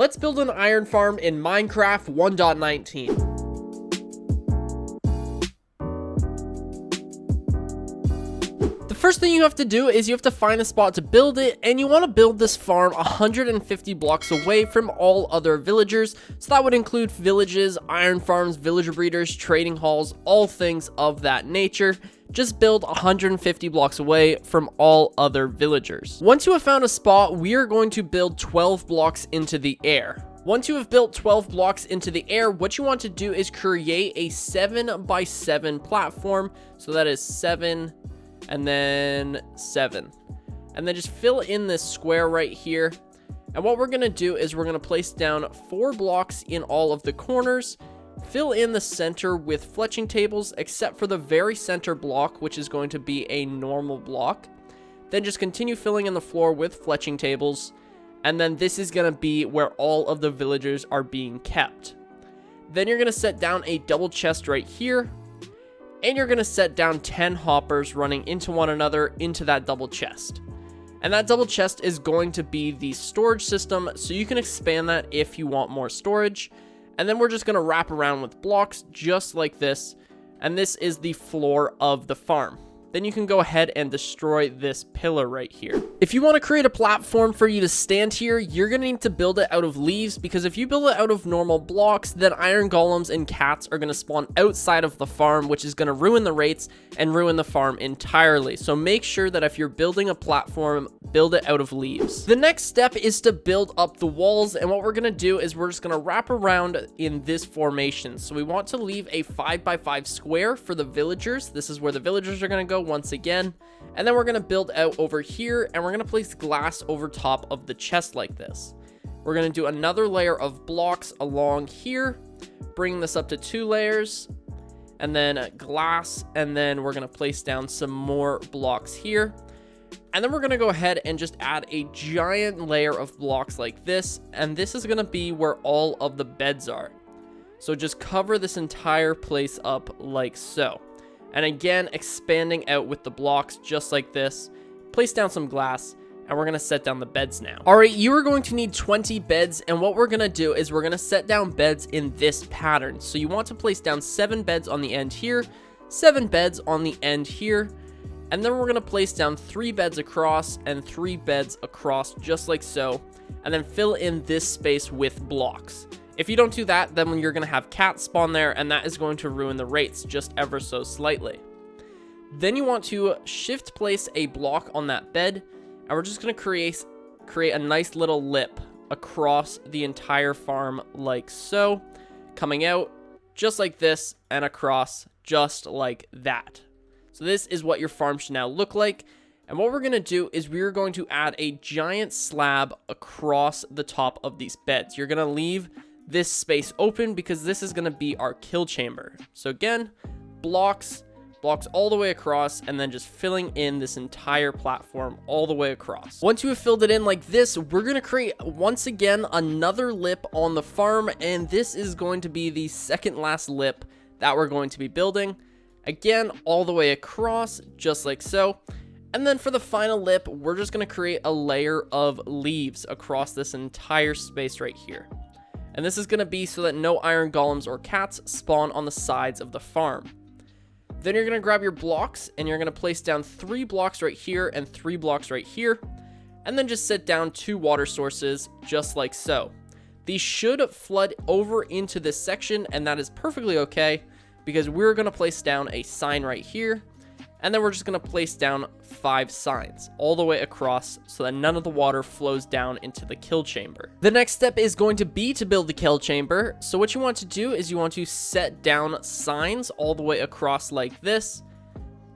Let's build an iron farm in Minecraft 1.19. The first thing you have to do is you have to find a spot to build it, and you want to build this farm 150 blocks away from all other villagers. So that would include villages, iron farms, villager breeders, trading halls, all things of that nature. Just build 150 blocks away from all other villagers. Once you have found a spot, we are going to build 12 blocks into the air. Once you have built 12 blocks into the air, what you want to do is create a 7x7 platform. So that is 7 and then 7. And then just fill in this square right here. And what we're going to do is we're going to place down 4 blocks in all of the corners. Fill in the center with fletching tables, except for the very center block, which is going to be a normal block. Then just continue filling in the floor with fletching tables. And then this is going to be where all of the villagers are being kept. Then you're going to set down a double chest right here. And you're going to set down 10 hoppers running into one another into that double chest. And that double chest is going to be the storage system, so you can expand that if you want more storage. And then we're just going to wrap around with blocks just like this. And this is the floor of the farm. Then you can go ahead and destroy this pillar right here. If you want to create a platform for you to stand here, you're going to need to build it out of leaves, because if you build it out of normal blocks, then iron golems and cats are going to spawn outside of the farm, which is going to ruin the rates and ruin the farm entirely. So make sure that if you're building a platform, build it out of leaves. The next step is to build up the walls, and what we're going to do is we're just going to wrap around in this formation. So we want to leave a 5x5 square for the villagers. This is where the villagers are going to go once again. And then we're going to build out over here, and we're going to place glass over top of the chest like this. We're going to do another layer of blocks along here, bring this up to 2 layers, and then glass, and then we're going to place down some more blocks here. And then we're going to go ahead and just add a giant layer of blocks like this, and this is going to be where all of the beds are. So just cover this entire place up like so. And again, expanding out with the blocks just like this. Place down some glass, and we're going to set down the beds now. All right, you are going to need 20 beds, and what we're going to do is we're going to set down beds in this pattern. So you want to place down 7 beds on the end here, 7 beds on the end here, and then we're going to place down 3 beds across and 3 beds across just like so, and then fill in this space with blocks. If you don't do that, then you're going to have cats spawn there, and that is going to ruin the rates just ever so slightly. Then you want to shift place a block on that bed, and we're just going to create a nice little lip across the entire farm like so, coming out just like this and across just like that. So this is what your farm should now look like. And what we're going to do is we're going to add a giant slab across the top of these beds. You're going to leave this space open because this is going to be our kill chamber. So again, blocks all the way across, and then just filling in this entire platform all the way across. Once you have filled it in like this, we're going to create once again another lip on the farm, and this is going to be the second last lip that we're going to be building. Again, all the way across just like so. And then for the final lip, we're just going to create a layer of leaves across this entire space right here. And this is going to be so that no iron golems or cats spawn on the sides of the farm. Then you're going to grab your blocks, and you're going to place down 3 blocks right here and 3 blocks right here. And then just set down 2 water sources just like so. These should flood over into this section, and that is perfectly okay, because we're going to place down a sign right here. And then we're just going to place down 5 signs all the way across so that none of the water flows down into the kill chamber. The next step is going to be to build the kill chamber. So what you want to do is you want to set down signs all the way across like this,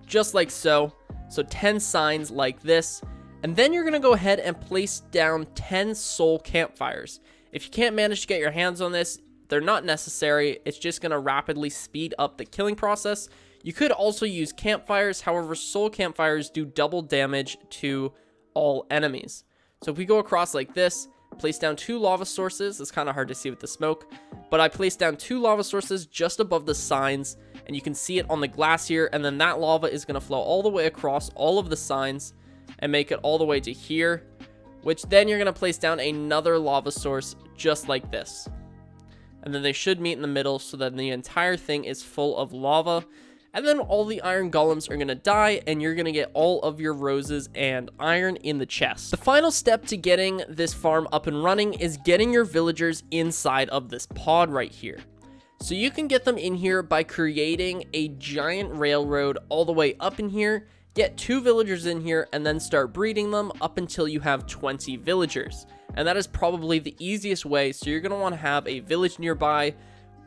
just like so. So 10 signs like this. And then you're going to go ahead and place down 10 soul campfires. If you can't manage to get your hands on this, they're not necessary. It's just going to rapidly speed up the killing process. You could also use campfires, however, soul campfires do double damage to all enemies. So if we go across like this, place down 2 lava sources. It's kind of hard to see with the smoke, but I placed down 2 lava sources just above the signs, and you can see it on the glass here, and then that lava is going to flow all the way across all of the signs and make it all the way to here, which then you're going to place down another lava source just like this. And then they should meet in the middle so that the entire thing is full of lava. And then all the iron golems are going to die, and you're going to get all of your roses and iron in the chest. The final step to getting this farm up and running is getting your villagers inside of this pod right here. So you can get them in here by creating a giant railroad all the way up in here, get 2 villagers in here, and then start breeding them up until you have 20 villagers. And that is probably the easiest way, so you're going to want to have a village nearby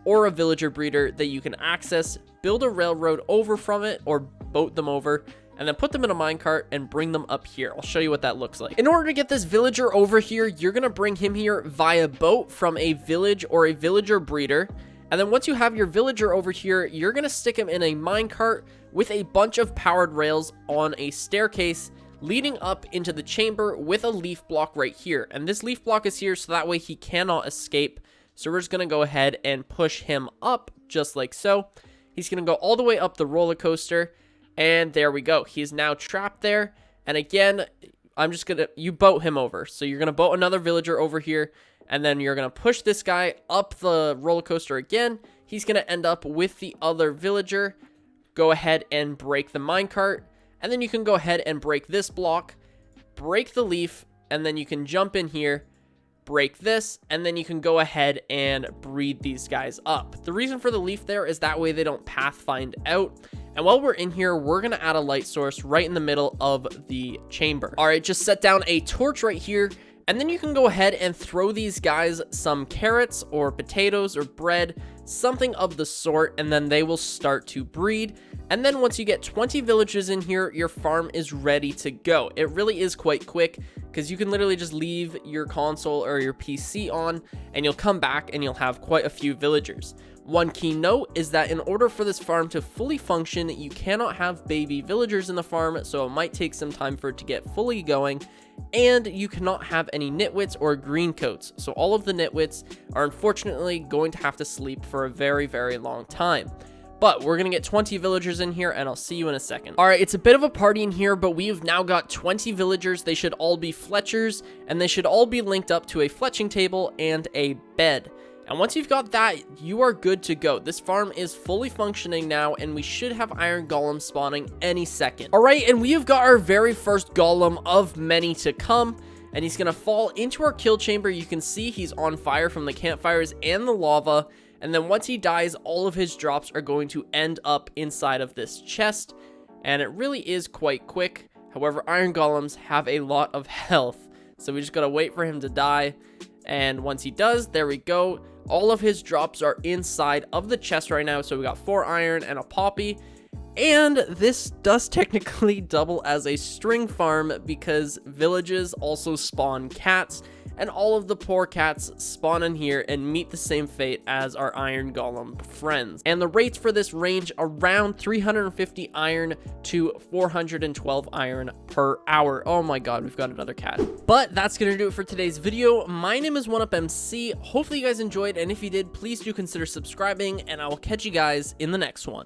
or a villager breeder that you can access, build a railroad over from it or boat them over, and then put them in a minecart and bring them up here. I'll show you what that looks like. In order to get this villager over here, you're going to bring him here via boat from a village or a villager breeder. And then once you have your villager over here, you're going to stick him in a minecart with a bunch of powered rails on a staircase leading up into the chamber with a leaf block right here. And this leaf block is here so that way he cannot escape. So we're just going to go ahead and push him up just like so. He's going to go all the way up the roller coaster. And there we go. He's now trapped there. And again, I'm just going to, you boat him over. So you're going to boat another villager over here. And then you're going to push this guy up the roller coaster again. He's going to end up with the other villager. Go ahead and break the minecart. And then you can go ahead and break this block. Break the leaf. And then you can jump in here. Break this, and then you can go ahead and breed these guys up. The reason for the leaf there is that way they don't pathfind out. And while we're in here, we're going to add a light source right in the middle of the chamber. All right, just set down a torch right here, and then you can go ahead and throw these guys some carrots or potatoes or bread, something of the sort, and then they will start to breed. And then once you get 20 villages in here, your farm is ready to go. It really is quite quick because you can literally just leave your console or your PC on and you'll come back and you'll have quite a few villagers. One key note is that in order for this farm to fully function, you cannot have baby villagers in the farm, so it might take some time for it to get fully going. And you cannot have any nitwits or green coats. So all of the nitwits are unfortunately going to have to sleep for a very, very long time. But we're going to get 20 villagers in here, and I'll see you in a second. All right, it's a bit of a party in here, but we've now got 20 villagers. They should all be Fletchers, and they should all be linked up to a fletching table and a bed. And once you've got that, you are good to go. This farm is fully functioning now, and we should have iron golems spawning any second. All right, and we have got our very first golem of many to come, and he's going to fall into our kill chamber. You can see he's on fire from the campfires and the lava. And then once he dies, all of his drops are going to end up inside of this chest. And it really is quite quick. However, iron golems have a lot of health. So we just got to wait for him to die. And once he does, there we go. All of his drops are inside of the chest right now. So we got 4 iron and a poppy. And this does technically double as a string farm because villages also spawn cats. And all of the poor cats spawn in here and meet the same fate as our iron golem friends. And the rates for this range around 350 iron to 412 iron per hour. Oh my god, we've got another cat. But that's gonna do it for today's video. My name is 1UpMC. Hopefully you guys enjoyed, and if you did, please do consider subscribing, and I will catch you guys in the next one.